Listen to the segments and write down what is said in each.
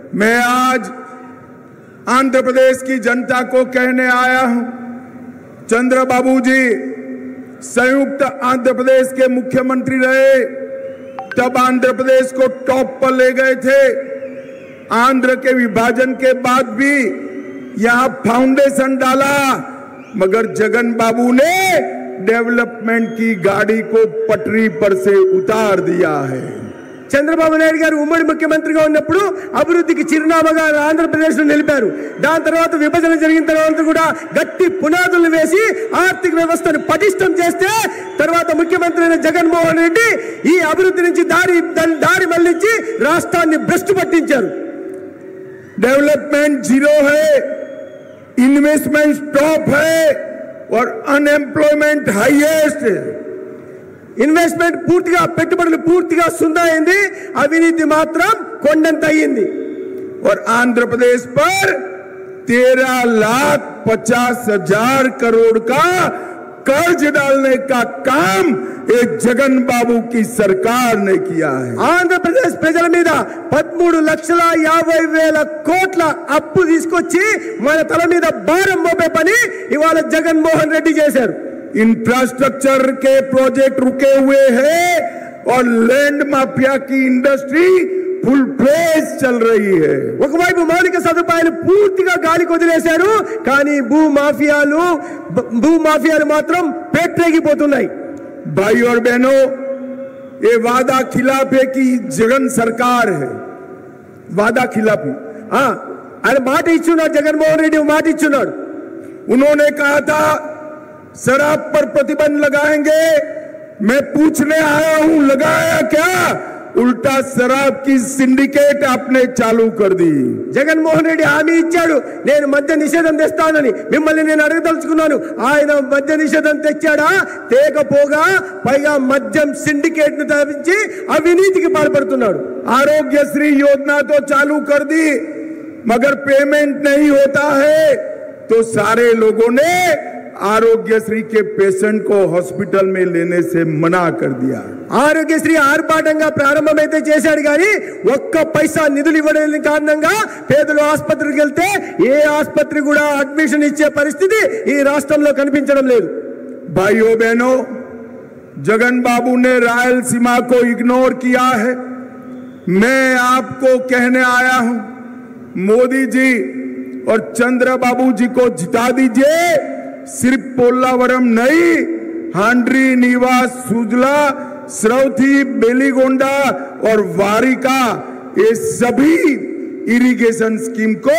मैं आज आंध्र प्रदेश की जनता को कहने आया हूं, चंद्रबाबू जी संयुक्त आंध्र प्रदेश के मुख्यमंत्री रहे, तब आंध्र प्रदेश को टॉप पर ले गए थे। आंध्र के विभाजन के बाद भी यहां फाउंडेशन डाला, मगर जगन बाबू ने डेवलपमेंट की गाड़ी को पटरी पर से उतार दिया है। చంద్రబాబు నాయుడు గారు ఉమ్మడి ముఖ్యమంత్రిగా ఉన్నప్పుడు అభివృద్ధికి చిరునామాగా ఆంధ్రప్రదేశ్ లో నిలిపారు. దాని తర్వాత విభజన జరిగిన తర్వాత కూడా గట్టి పునాదులు వేసి ఆర్థిక వ్యవస్థను పటిష్టం చేస్తే తర్వాత ముఖ్యమంత్రి అయిన జగన్మోహన్ రెడ్డి ఈ అభివృద్ధి నుంచి దారి మళ్లించి రాష్ట్రాన్ని భ్రష్టు పట్టించారు. डेवलपमेंट जीरो है, इन्वेस्टमेंट टॉप है और अनएम्प्लॉयमेंट हाईएस्ट है। ఇన్వెస్ట్మెంట్ పూర్తిగా పెట్టుబడులు పూర్తిగా సున్నా అయింది, అవినీతి మాత్రం కొండంత అయ్యింది. और आंध्र प्रदेश पर 13,50,000 करोड़ का कर्ज डालने का काम एक जगन बाबू की सरकार ने किया है। ఆంధ్రప్రదేశ్ ప్రజల మీద 13,50,000 కోట్ల అప్పు తీసుకొచ్చి మన తల మీద భారం మోపే పని ఇవాళ జగన్మోహన్ రెడ్డి చేశారు. इंफ्रास्ट्रक्चर के प्रोजेक्ट रुके हुए हैं और लैंड माफिया की इंडस्ट्री फुल फ्लेज चल रही है। ఒకవైపు మౌలిక సదుపాయాలు పూర్తిగా గాలికి వదిలేశారు, కానీ భూమాఫియాలు మాత్రం పేట్రేగిపోతున్నాయి. भाई और बहनों, ये वादा खिलाफे की जगन सरकार है, वादा खिलाफी। ఆయన మాట ఇచ్చున్నాడు, జగన్మోహన్ రెడ్డి మాట ఇచ్చున్నాడు. उन्होंने कहा था शराब पर प्रतिबंध लगाएंगे, मैं पूछने आया हूं लगाया क्या? उल्टा शराब की सिंडिकेट आपने चालू कर दी। జగన్మోహన్ రెడ్డి హామీ ఇచ్చాడు, నేను మద్య నిషేధం తెస్తానని. మిమ్మల్ని నేను అడగదలుచుకున్నాను, ఆయన మద్య నిషేధం తెచ్చాడా? తేకపోగా పైగా మద్యం సిండికేట్ ను తప్పించి అవినీతికి పాల్పడుతున్నాడు. आरोग्यश्री योजना तो चालू कर दी, मगर पेमेंट नहीं होता है, तो सारे लोगों ने आरोग्यश्री के पेशेंट को हॉस्पिटल में लेने से मना कर दिया। ఆరోగ్యశ్రీ ఆర్భాటంగా ప్రారంభమైతే చేశాడు, కానీ ఒక్క పైసా నిధులు ఇవ్వలేని కారణంగా పేదలు ఆసుపత్రికి వెళ్తే ఏ ఆసుపత్రి కూడా అడ్మిషన్ ఇచ్చే పరిస్థితి ఈ రాష్ట్రంలో కనిపించడం లేదు. भाइयों बहनों, जगन बाबू ने रायलसीमा को इग्नोर किया है। मैं आपको कहने आया हूं, मोदी जी और चंद्रबाबू जी को जिता दीजिए। सिर्फ पोल्लावरम नहीं, हांड्री, नीवास, सुजला, श्रवथी, बेलीगोंडा और वारिका, ये सभी इरिगेशन स्कीम को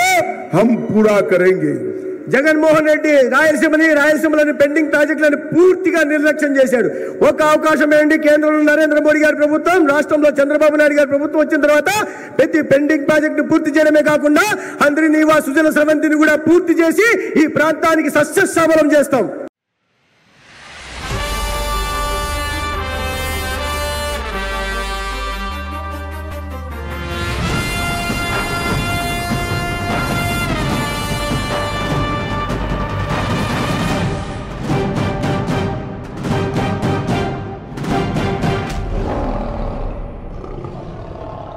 हम पूरा करेंगे। జగన్మోహన్ రెడ్డి రాయలసీమలోని పెండింగ్ ప్రాజెక్టులను పూర్తిగా నిర్లక్ష్యం చేశాడు. ఒక అవకాశం ఏంటి, కేంద్రంలో నరేంద్ర మోడీ గారి ప్రభుత్వం, రాష్ట్రంలో చంద్రబాబు నాయుడు గారి ప్రభుత్వం వచ్చిన తర్వాత ప్రతి పెండింగ్ ప్రాజెక్టు పూర్తి చేయడమే కాకుండా హంద్రీ, నీవా, సుజల, స్రవంతిని కూడా పూర్తి చేసి ఈ ప్రాంతానికి సస్యశ్యామలం చేస్తాం.